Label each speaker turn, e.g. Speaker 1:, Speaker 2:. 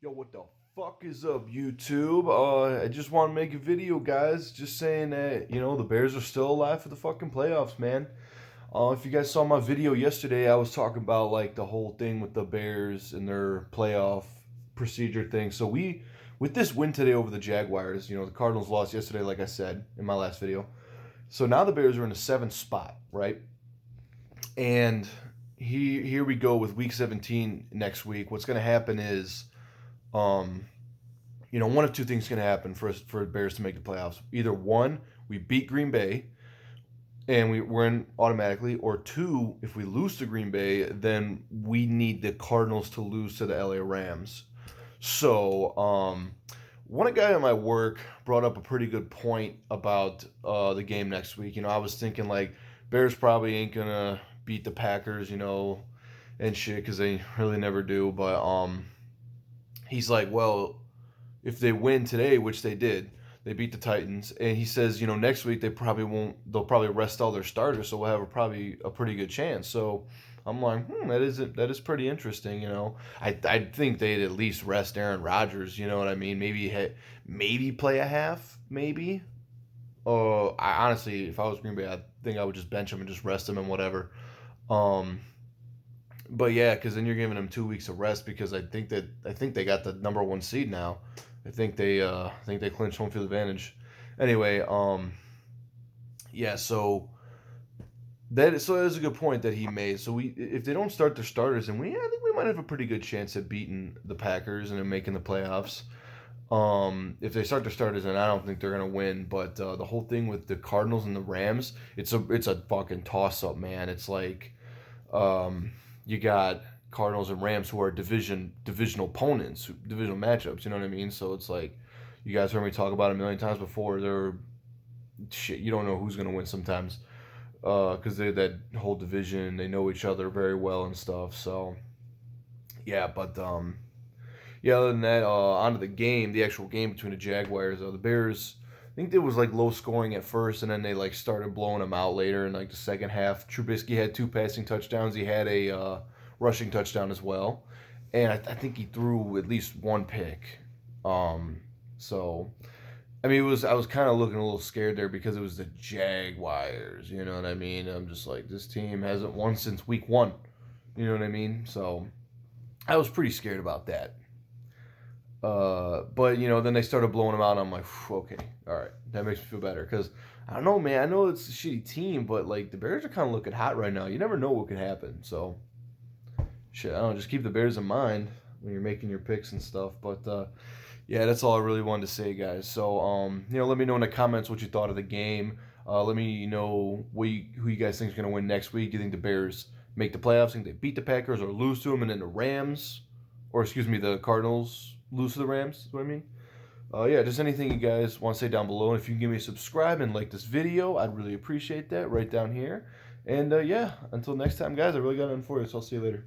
Speaker 1: Yo, what the fuck is up, YouTube? I just want to make a video, guys, just saying that, the Bears are still alive for the fucking playoffs, man. If you guys saw my video yesterday, I was talking about, like, the whole thing with the Bears and their playoff procedure thing. So with this win today over the Jaguars, the Cardinals lost yesterday, like I said in my last video. So now the Bears are in the seventh spot, right? And here we go with week 17 next week. What's going to happen is um, one of two things can happen for Bears to make the playoffs. Either one, we beat Green Bay and we're in automatically, or two, if we lose to Green Bay, then we need the Cardinals to lose to the LA Rams. So, one guy at my work brought up a pretty good point about the game next week. I was thinking, like, Bears probably ain't gonna beat the Packers, and shit, because they really never do. But he's like, well, if they win today, which they did, they beat the Titans, and he says, next week they'll probably rest all their starters, so we'll have probably a pretty good chance. So I'm like, that is pretty interesting. I think they'd at least rest Aaron Rodgers. You know what I mean? Maybe play a half, maybe. I honestly, if I was Green Bay, I think I would just bench him and just rest him and whatever. But yeah, because then you're giving them 2 weeks of rest, because I think they got the number one seed now. I think they clinched home field advantage. Anyway, yeah. So that is a good point that he made. So if they don't start their starters, then I think we might have a pretty good chance at beating the Packers and making the playoffs. If they start their starters, then I don't think they're gonna win. But the whole thing with the Cardinals and the Rams, it's a fucking toss up, man. It's like, you got Cardinals and Rams, who are divisional opponents, divisional matchups. You know what I mean? So it's like, you guys heard me talk about it a million times before. You don't know who's gonna win sometimes, because they're that whole division. They know each other very well and stuff. So yeah, but yeah. Other than that, onto the actual game between the Jaguars. The Bears, I think it was like low scoring at first, and then they like started blowing them out later in like the second half. Trubisky had 2 passing touchdowns. He had a rushing touchdown as well, and I think he threw at least 1 pick. So I mean, I was kind of looking a little scared there, because it was the Jaguars. You know what I mean? I'm just like, this team hasn't won since week 1. You know what I mean? So I was pretty scared about that. But then they started blowing them out, and I'm like, okay, all right, that makes me feel better, because I don't know, man. I know it's a shitty team, but like, the Bears are kind of looking hot right now. You never know what could happen. So shit, I don't know, just keep the Bears in mind when you're making your picks and stuff. But yeah, that's all I really wanted to say, guys. So let me know in the comments what you thought of the game. Let me know who you guys think is going to win next week. Do you think the Bears make the playoffs? Think they beat the Packers or lose to them, and then the Cardinals lose to the Rams? Is what I mean. Yeah, just anything you guys want to say down below. And if you can give me a subscribe and like this video, I'd really appreciate that right down here. And yeah, until next time, guys, I really got nothing for you, so I'll see you later.